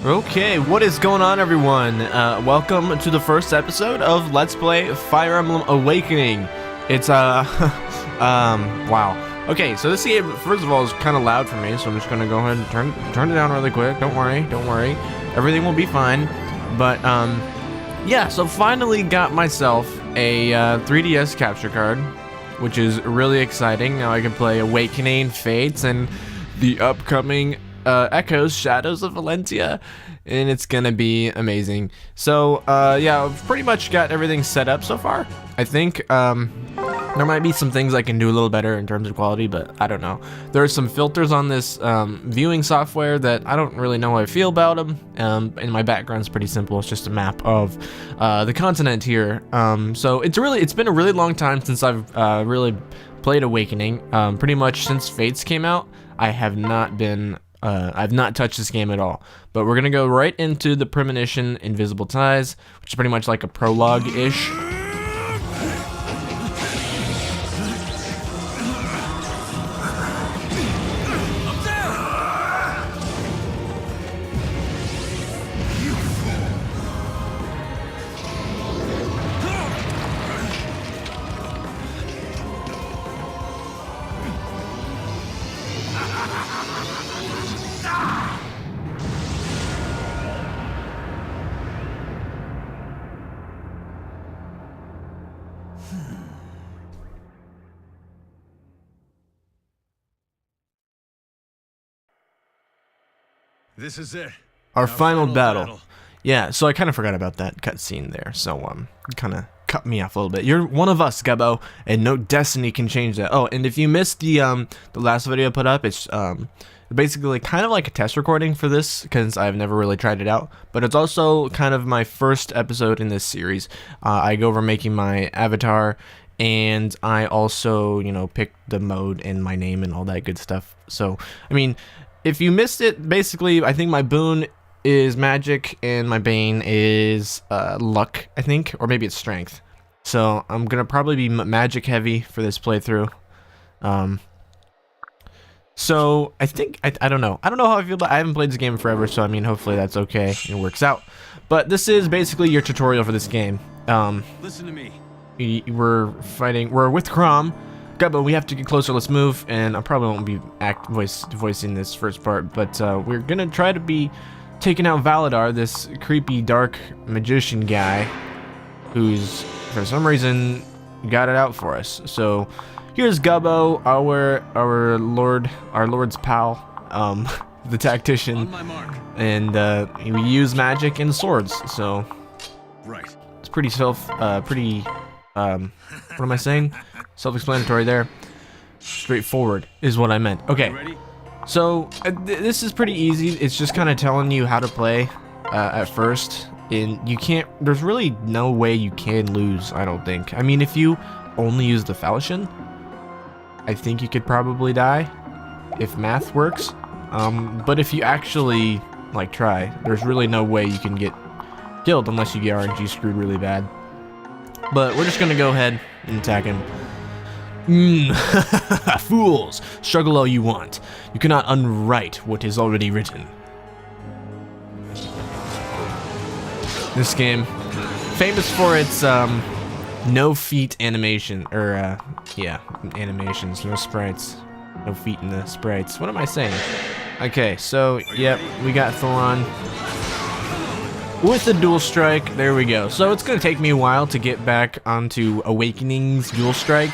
Okay, what is going on, everyone? Welcome to the first episode of Let's Play Fire Emblem Awakening. It's, wow. Okay, so this game, first of all, is kind of loud for me, so I'm just gonna go ahead and turn it down really quick. Don't worry. Everything will be fine. But, yeah, so finally got myself a 3DS capture card, which is really exciting. Now I can play Awakening, Fates, and the upcoming Echoes, Shadows of Valencia, and it's gonna be amazing. So yeah, I've pretty much got everything set up so far. I think there might be some things I can do a little better in terms of quality, but I don't know. There are some filters on this viewing software that I don't really know how I feel about them, and my background's pretty simple. It's just a map of the continent here. So it's been a really long time since I've really played Awakening. Pretty much since Fates came out, I have not been I've not touched this game at all, but we're gonna go right into the Premonition Invisible Ties, which is pretty much like a prologue-ish. This is it. Our final battle. Yeah, so I kind of forgot about that cutscene there, so kind of cut me off a little bit. You're one of us, Gubbo, and no destiny can change that. Oh, and if you missed the last video I put up, it's basically kind of like a test recording for this, because I've never really tried it out, but it's also kind of my first episode in this series. I go over making my avatar, and I also, you know, pick the mode and my name and all that good stuff. So, I mean, if you missed it, basically, I think my boon is magic and my bane is luck, I think, or maybe it's strength. So I'm gonna probably be magic heavy for this playthrough. So I think I don't know how I feel, but I haven't played this game forever, so I mean, hopefully that's okay. It works out. But this is basically your tutorial for this game. Listen to me. We're with Chrom. But we have to get closer. Let's move, and I probably won't be voicing this first part, but we're gonna try to be taking out Valadar, this creepy dark magician guy, who's for some reason got it out for us. So here's Gubbo, our Lord's pal, the tactician, On my mark. and we use magic and swords. So Right. it's pretty what am I saying? Self-explanatory there. Straightforward is what I meant. Okay, Ready? so this is pretty easy. It's just kind of telling you how to play at first, and there's really no way you can lose, I don't think. I mean, if you only use the falchion, I think you could probably die if math works. But if you actually like try, there's really no way you can get killed unless you get RNG screwed really bad. But we're just gonna go ahead and attack him. Fools! Struggle all you want. You cannot unwrite what is already written. This game, famous for its no feet animation, or yeah, animations, no sprites, no feet in the sprites. What am I saying? Okay, so yep, we got Thoron with the dual strike. There we go. So it's gonna take me a while to get back onto Awakening's dual strike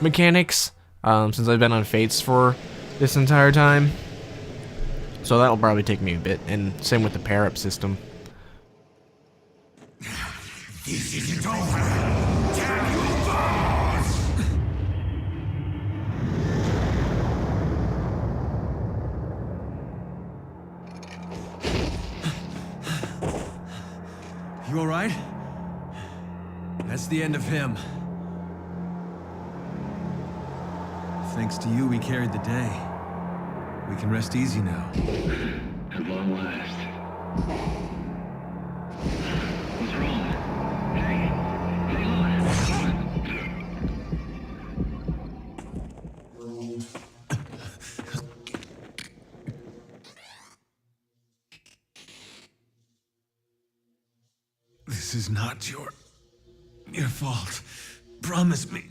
mechanics, since I've been on Fates for this entire time. So that'll probably take me a bit, and same with the pair-up system. This isn't over. Damn you, boss! You all right? That's the end of him. Thanks to you, we carried the day. We can rest easy now. At long last. What's wrong? Hey, look. This is not your fault. Promise me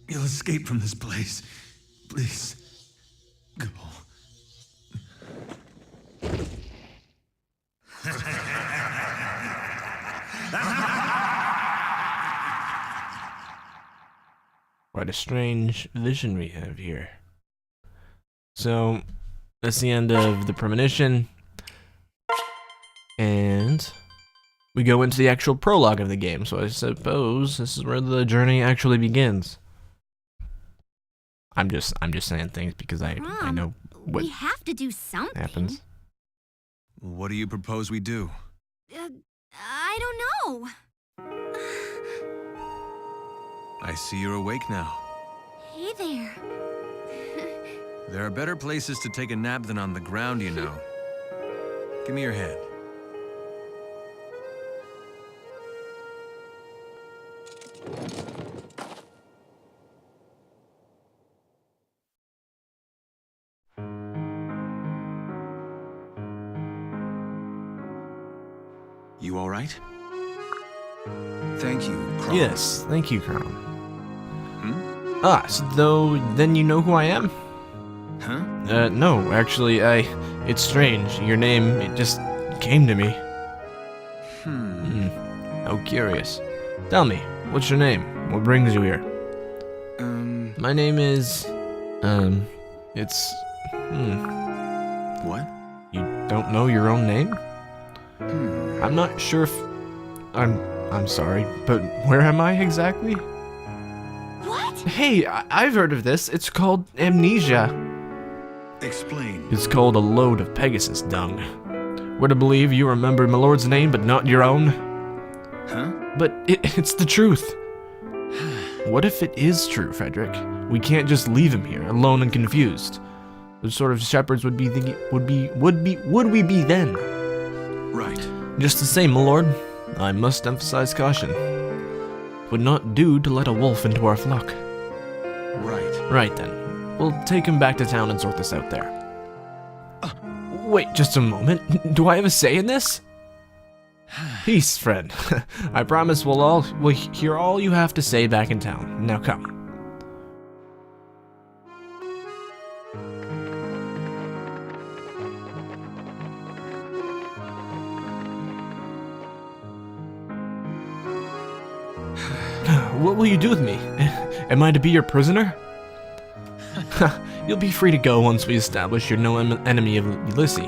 you'll escape from this place. Please, go. Quite a strange vision we have here. So, that's the end of the premonition. And we go into the actual prologue of the game, so I suppose this is where the journey actually begins. I'm just saying things because I know what we have to do something. happens. What do you propose we do? I don't know. I see you're awake now. Hey there. There are better places to take a nap than on the ground, you know. Give me your hand. You all right? Thank you, Crom. Yes, thank you, Crown. So then you know who I am? Huh? No, actually, it's strange. Your name, it just came to me. How curious. Tell me, what's your name? What brings you here? My name is, it's, What? You don't know your own name? I'm not sure if, I'm sorry, but where am I exactly? What? Hey, I've heard of this. It's called amnesia. Explain. It's called a load of Pegasus dung. We're to believe you remember my lord's name, but not your own. Huh? But it's the truth. What if it is true, Frederick? We can't just leave him here, alone and confused. What sort of shepherds would we be then? Right. Just the same, my lord. I must emphasize caution. It would not do to let a wolf into our flock. Right. Right then. We'll take him back to town and sort this out there. Wait just a moment. Do I have a say in this? Peace, friend. I promise we'll hear all you have to say back in town. Now come. What will you do with me? Am I to be your prisoner? You'll be free to go once we establish you're no enemy of Ulysses.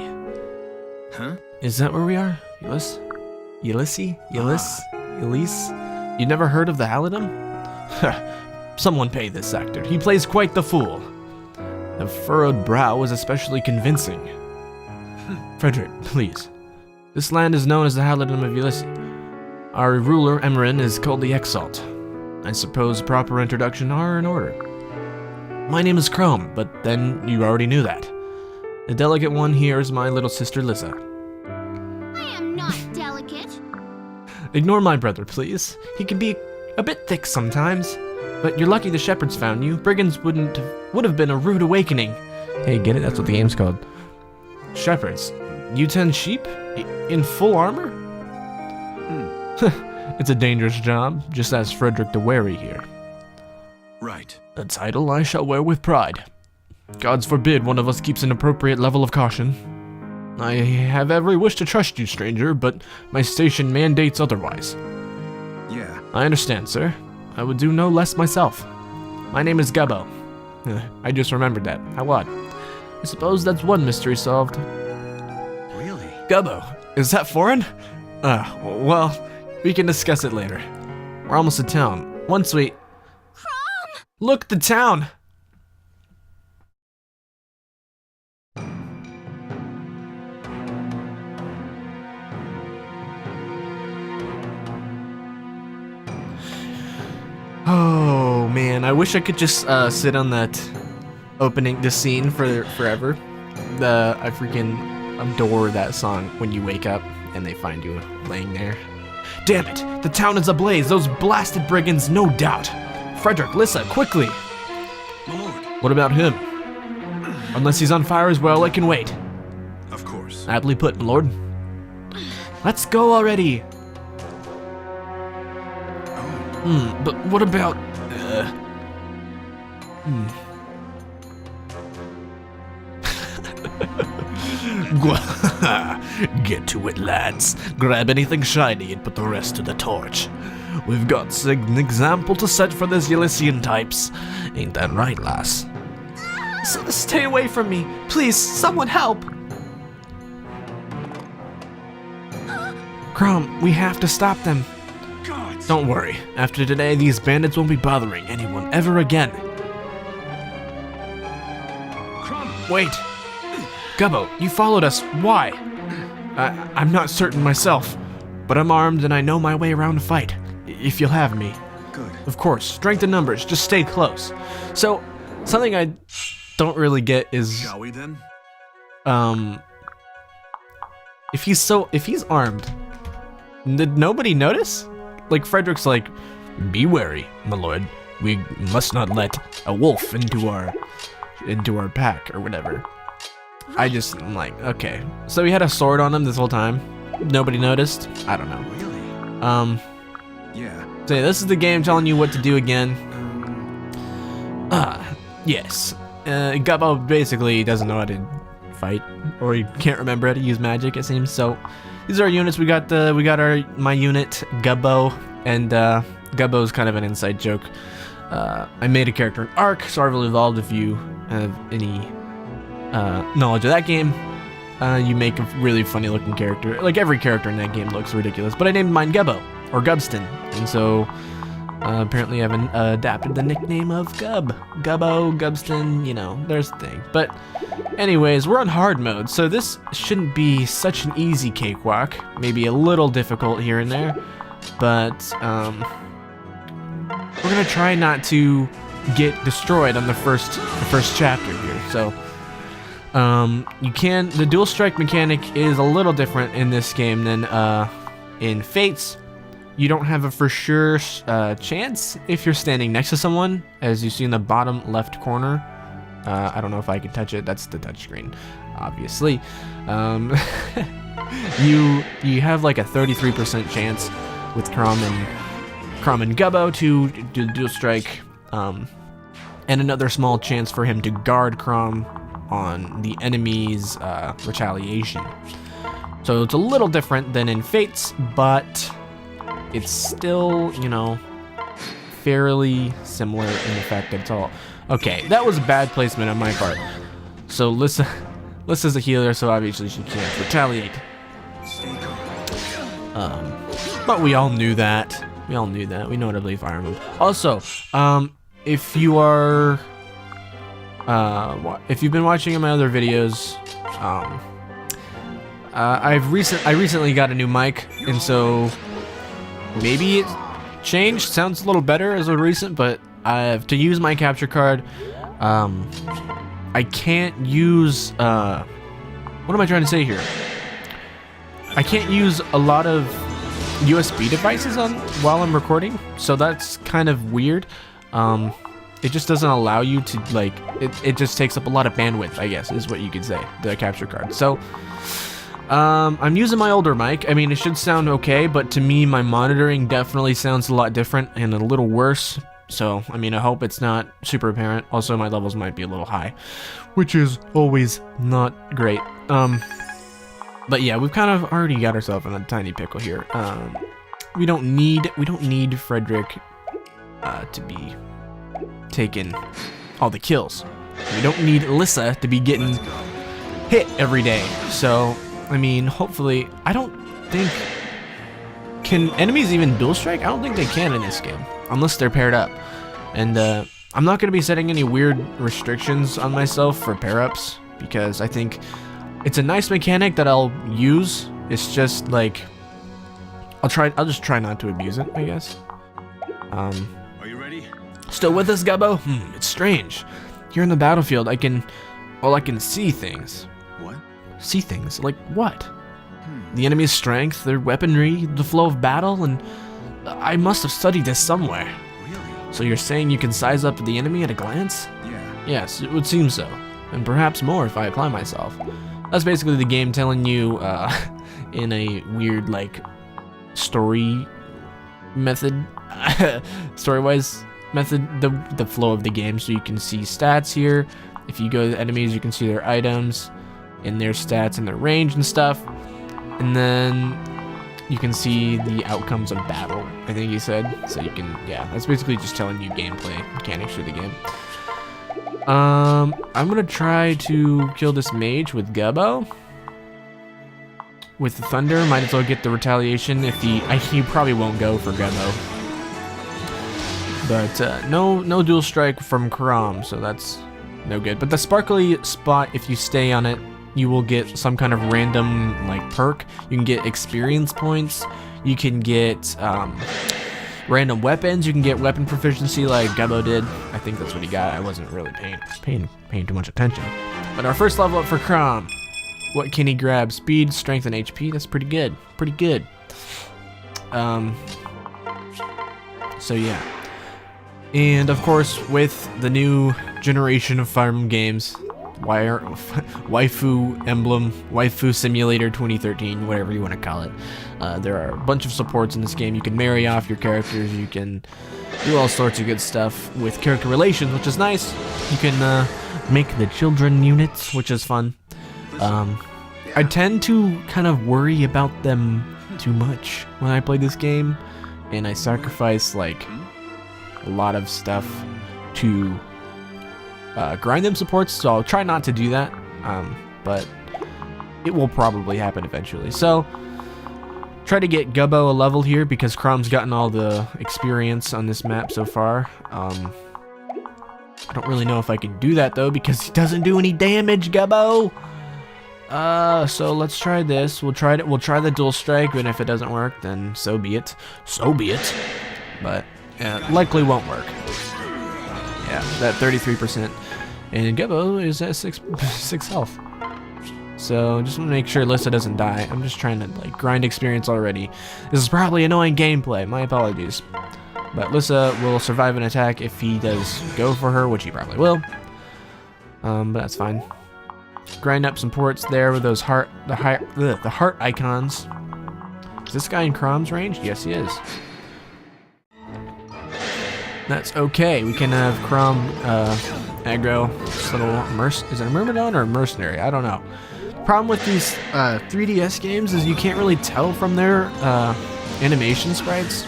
Huh? Is that where we are? Ulysses? Ulysses? You never heard of the Halidom? Someone pay this actor. He plays quite the fool. The furrowed brow is especially convincing. Frederick, please. This land is known as the Halidom of Ulysses. Our ruler, Emerin, is called the Exalt. I suppose proper introduction are in order. My name is Chrome, but then you already knew that. The delicate one here is my little sister Lissa. I am not delicate. Ignore my brother, please. He can be a bit thick sometimes. But you're lucky the shepherds found you. Brigands would have been a rude awakening. Hey, get it? That's what the game's called. Shepherds. You tend sheep? In full armor? It's a dangerous job, just as Frederick the Wary here. Right. A title I shall wear with pride. Gods forbid one of us keeps an appropriate level of caution. I have every wish to trust you, stranger, but my station mandates otherwise. Yeah. I understand, sir. I would do no less myself. My name is Gubbo. I just remembered that. How odd. I suppose that's one mystery solved. Really? Gubbo, is that foreign? Well, we can discuss it later. We're almost at town. Once we... Crom! Look, the town! Oh man, I wish I could just sit on that opening, the scene for forever. I freaking adore that song when you wake up and they find you laying there. Damn it! The town is ablaze! Those blasted brigands, no doubt! Frederick, Lissa, quickly! My lord. What about him? Unless he's on fire as well, I can wait. Of course. Aptly put, my lord. Let's go already! But what about... Get to it, lads. Grab anything shiny and put the rest to the torch. We've got an example to set for these Elysian types. Ain't that right, lass? Stay away from me. Please, someone help. Crom, we have to stop them. Gods! Don't worry. After today, these bandits won't be bothering anyone ever again. Wait. Gubbo, you followed us. Why? I'm not certain myself, but I'm armed and I know my way around a fight, if you'll have me. Good. Of course, strength in numbers, just stay close. So, something I don't really get is, Shall we then? if he's armed, did nobody notice? Like, Frederick's like, be wary, my lord. We must not let a wolf into our pack, or whatever. I'm like, okay. So he had a sword on him this whole time. Nobody noticed? I don't know. Really? Yeah. So yeah, this is the game telling you what to do again. Yes. Gubbo basically doesn't know how to fight, or he can't remember how to use magic, it seems. So these are our units. We got my unit, Gubbo, and Gubbo's kind of an inside joke. I made a character in Ark, Survival Evolved. If you have any knowledge of that game, you make a really funny looking character. Like, every character in that game looks ridiculous, but I named mine Gubbo, or Gubston, and so apparently I've adapted the nickname of Gubbo, Gubston, you know, there's the thing. But anyways, we're on hard mode, so this shouldn't be such an easy cakewalk. Maybe a little difficult here and there, but we're gonna try not to get destroyed on the first chapter here. So the dual strike mechanic is a little different in this game than in Fates. You don't have a for sure chance if you're standing next to someone, as you see in the bottom left corner. I don't know if I can touch it. That's the touchscreen, obviously. You have like a 33% chance with Crom and Gubbo to do dual strike, and another small chance for him to guard Crom on the enemy's retaliation. So it's a little different than in Fates, but it's still, you know, fairly similar in the fact that it's all... Okay, that was a bad placement on my part. So Lissa's a healer, so obviously she can't retaliate. But we all knew that. We know how to play Fire Emblem. Also, if you are... if you've been watching my other videos, I recently got a new mic, and so maybe it changed. Sounds a little better as of recent, but to use my capture card, I can't use what am I trying to say here? I can't use a lot of USB devices while I'm recording, so that's kind of weird. It just doesn't allow you to, like, it just takes up a lot of bandwidth, I guess, is what you could say, the capture card. So, I'm using my older mic. I mean, it should sound okay, but to me, my monitoring definitely sounds a lot different and a little worse. So, I mean, I hope it's not super apparent. Also, my levels might be a little high, which is always not great. But yeah, we've kind of already got ourselves in a tiny pickle here. We don't need Frederick to be taking all the kills. We don't need Lissa to be getting hit every day. So, I mean, hopefully, I don't think... Can enemies even dual strike? I don't think they can in this game, unless they're paired up. And I'm not going to be setting any weird restrictions on myself for pair-ups, because I think it's a nice mechanic that I'll use. It's just like, I'll just try not to abuse it, I guess. Are you ready? Still with us, Gubbo? It's strange. Here in the battlefield, I can see things. What? See things? Like what? The enemy's strength, their weaponry, the flow of battle, and I must have studied this somewhere. Really? So you're saying you can size up the enemy at a glance? Yeah. Yes, it would seem so. And perhaps more if I apply myself. That's basically the game telling you, in a weird, like, story method, story-wise method, the flow of the game. So you can see stats here. If you go to enemies, you can see their items and their stats and their range and stuff. And then you can see the outcomes of battle, I think he said. So you can, yeah, that's basically just telling you gameplay mechanics for the game. I'm gonna try to kill this mage with Gubbo. With the thunder, might as well get the retaliation. If he probably won't go for Gubbo. But no dual strike from Karam, so that's no good. But the sparkly spot, if you stay on it, you will get some kind of random like perk. You can get experience points. You can get random weapons. You can get weapon proficiency like Gubbo did. I think that's what he got. I wasn't really paying too much attention. But our first level up for Krom. What can he grab? Speed, strength, and HP. That's pretty good. Pretty good. So yeah. And of course, with the new generation of Fire Emblem games, Waifu Emblem, Waifu Simulator 2013, whatever you want to call it. There are a bunch of supports in this game. You can marry off your characters. You can do all sorts of good stuff with character relations, which is nice. You can make the children units, which is fun. I tend to kind of worry about them too much when I play this game, and I sacrifice like a lot of stuff to grind them supports, so I'll try not to do that, but it will probably happen eventually. So try to get Gubbo a level here because Krom's gotten all the experience on this map so far. I don't really know if I can do that though because he doesn't do any damage, Gubbo. So let's try this. We'll try the dual strike, and if it doesn't work, then so be it. So be it. But likely won't work. Yeah, that 33%. And Gubbo is at 6 health. So just want to make sure Lissa doesn't die. I'm just trying to like grind experience already. This is probably annoying gameplay. My apologies. But Lissa will survive an attack if he does go for her, which he probably will. But that's fine. Grind up some ports there with those the heart icons. Is this guy in Krom's range? Yes, he is. That's okay. We can have Krom aggro this little is it a Myrmidon or a mercenary? I don't know. Problem with these 3DS games is you can't really tell from their animation sprites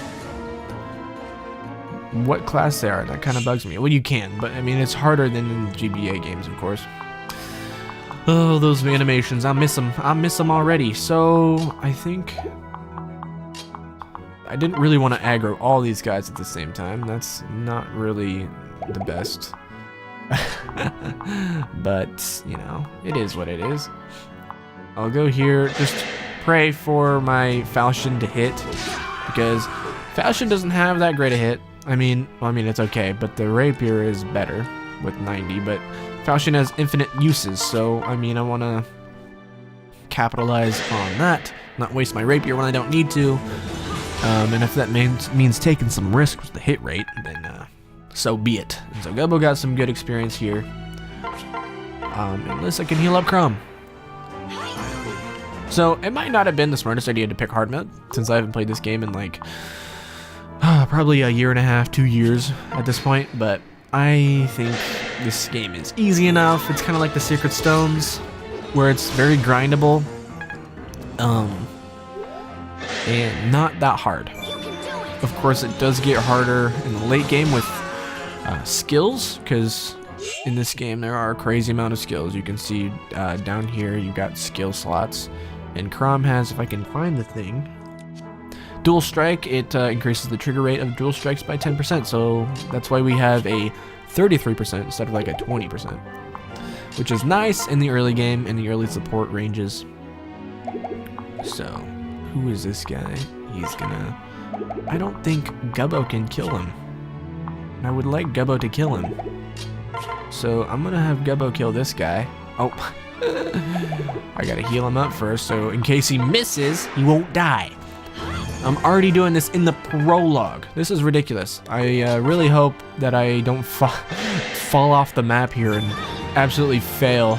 what class they are. That kind of bugs me. Well, you can, but I mean it's harder than in the GBA games, of course. Oh, those animations! I miss them. I miss them already. So I think I didn't really want to aggro all these guys at the same time. That's not really the best. But, you know, it is what it is. I'll go here, just pray for my Falchion to hit, because Falchion doesn't have that great a hit. I mean, it's okay, but the Rapier is better with 90, but Falchion has infinite uses, so, I mean, I want to capitalize on that, not waste my Rapier when I don't need to. And if that means taking some risk with the hit rate, then so be it. And so Gubbo got some good experience here. Unless I can heal up Krom. So it might not have been the smartest idea to pick hard mode, since I haven't played this game in like probably a year and a half, 2 years at this point. But I think this game is easy enough. It's kind of like the Secret Stones, where it's very grindable. And not that hard. Of course, it does get harder in the late game with skills, because in this game there are a crazy amount of skills. You can see down here you've got skill slots, and Krom has, if I can find the thing, dual strike. It increases the trigger rate of dual strikes by 10%, so that's why we have a 33% instead of like a 20%, which is nice in the early game, in the early support ranges. So who is this guy? He's gonna... I don't think Gubbo can kill him. I would like Gubbo to kill him. So I'm gonna have Gubbo kill this guy. Oh. I gotta heal him up first, so in case he misses, he won't die. I'm already doing this in the prologue. This is ridiculous. I really hope that I don't fall off the map here and absolutely fail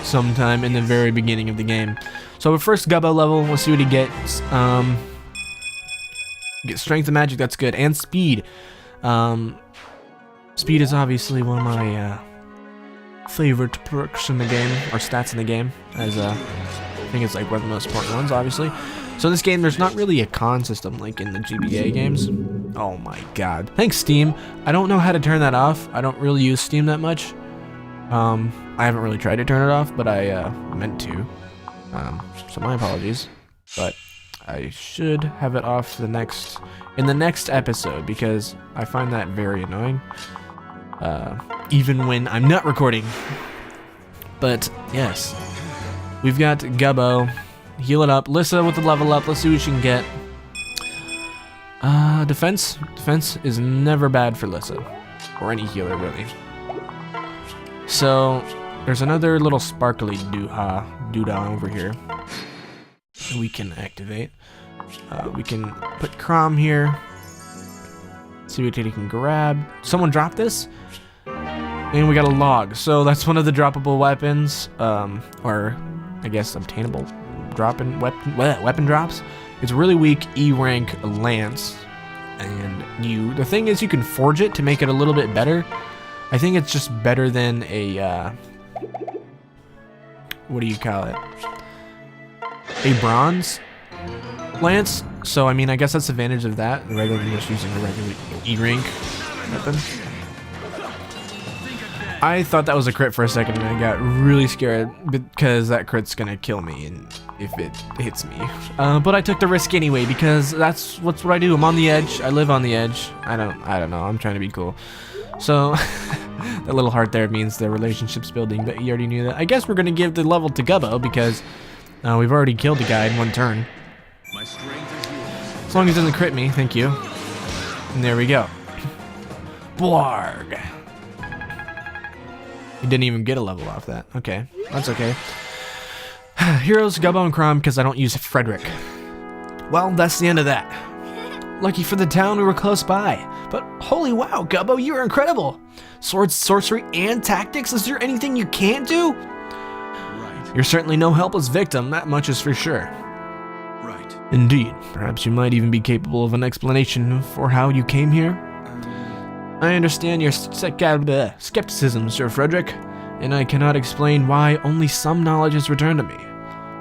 sometime in the very beginning of the game. So first Gubbo level, let's see what he gets. Get strength and magic, that's good. And speed. Speed is obviously one of my favorite perks in the game, or stats in the game, as I think it's like one of the most important ones, obviously. So in this game, there's not really a con system like in the GBA games. Oh my god. Thanks, Steam. I don't know how to turn that off. I don't really use Steam that much. I haven't really tried to turn it off, but I meant to. So my apologies. But I should have it off in the next episode, because I find that very annoying. Even when I'm not recording. But yes, we've got Gubbo. Heal it up. Lissa with the level up. Let's see what she can get. Defense. Defense is never bad for Lissa, or any healer really. So there's another little sparkly doodah over here that we can activate. We can put Crom here. See what he can grab. Someone dropped this, and we got a log. So that's one of the droppable weapons, or I guess obtainable weapon drops. It's really weak E rank lance, and the thing is you can forge it to make it a little bit better. I think it's just better than a what do you call it? A bronze lance. So I mean, I guess that's the advantage of that. The regular just using a regular E rank weapon. I thought that was a crit for a second, and I got really scared because that crit's gonna kill me, and if it hits me. But I took the risk anyway, because that's what I do. I'm on the edge. I live on the edge. I don't know. I'm trying to be cool. So that little heart there means the relationship's building, but you already knew that. I guess we're gonna give the level to Gubbo because we've already killed the guy in one turn. My strength is yours. As long as it doesn't crit me, thank you. And there we go. Blarg. He didn't even get a level off that. Okay, that's okay. Heroes, Gubbo, and Crom, because I don't use Frederick. Well, that's the end of that. Lucky for the town, we were close by. But holy wow, Gubbo, you are incredible. Swords, sorcery, and tactics. Is there anything you can't do? Right. You're certainly no helpless victim, that much is for sure. Right. Indeed. Perhaps you might even be capable of an explanation for how you came here. I understand your skepticism, Sir Frederick, and I cannot explain why only some knowledge is returned to me.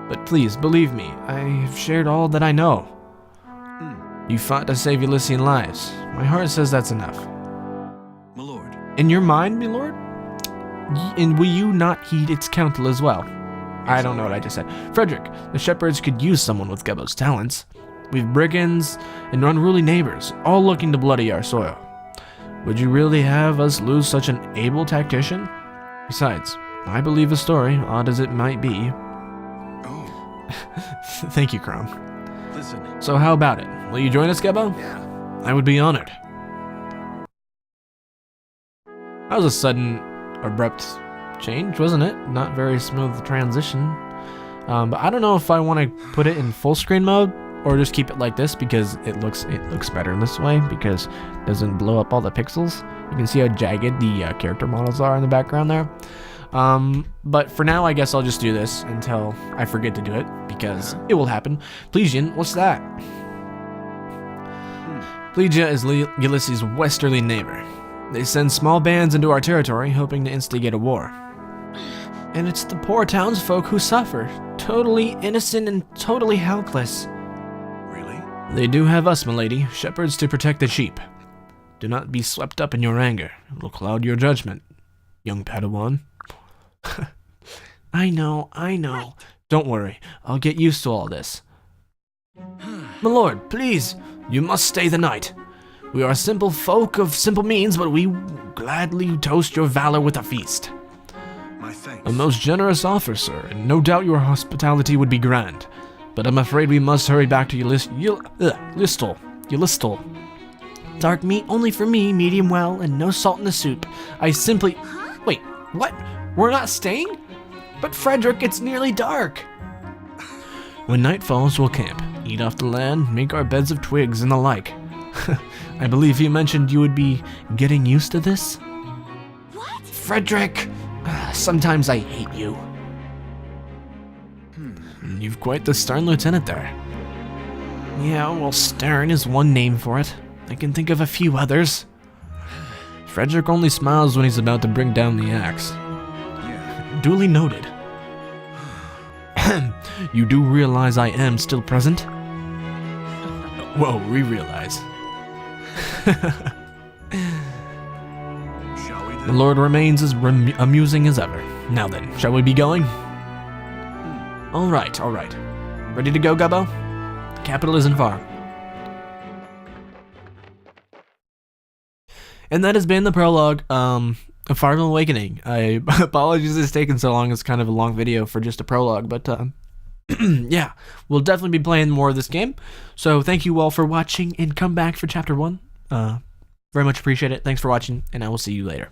But please, believe me, I have shared all that I know. You fought to save Elysian lives. My heart says that's enough. My lord. In your mind, my lord? And will you not heed its counsel as well? I don't know what I just said. Frederick, the shepherds could use someone with Gubbo's talents. We've brigands and unruly neighbors, all looking to bloody our soil. Would you really have us lose such an able tactician? Besides, I believe the story, odd as it might be. Oh. Thank you, Crom. Listen. So how about it? Will you join us, Gubbo? Yeah. I would be honored. That was a sudden, abrupt change, wasn't it? Not very smooth transition. But I don't know if I want to put it in full screen mode or just keep it like this, because it looks better this way, because it doesn't blow up all the pixels. You can see how jagged the character models are in the background there. But for now, I guess I'll just do this until I forget to do it, because it will happen. Plesian, what's that? Plegia is Ulysses' westerly neighbor. They send small bands into our territory, hoping to instigate a war. And it's the poor townsfolk who suffer, totally innocent and totally helpless. Really? They do have us, milady, shepherds to protect the sheep. Do not be swept up in your anger. It will cloud your judgment, young Padawan. I know. Don't worry, I'll get used to all this. My lord, please, you must stay the night. We are simple folk of simple means, but we gladly toast your valor with a feast. My thanks. A most generous offer, sir, and no doubt your hospitality would be grand. But I'm afraid we must hurry back to Listle. Dark meat only for me, medium well, and no salt in the soup. I simply... Wait, what? We're not staying? But Frederick, it's nearly dark. When night falls, we'll camp, eat off the land, make our beds of twigs and the like. I believe you mentioned you would be getting used to this? What? Frederick! Sometimes I hate you. You've quite the stern lieutenant there. Yeah, well, stern is one name for it. I can think of a few others. Frederick only smiles when he's about to bring down the axe. Yeah. Duly noted. You do realize I am still present? Whoa, realize. Shall we The then? Lord remains as amusing as ever. Now then, shall we be going? All right. Ready to go, Gubbo? The capital isn't far. And that has been the prologue of Fire Emblem Awakening. I apologize it's taken so long. It's kind of a long video for just a prologue, but yeah, we'll definitely be playing more of this game. So thank you all for watching, and come back for Chapter 1. Very much appreciate it. Thanks for watching, and I will see you later.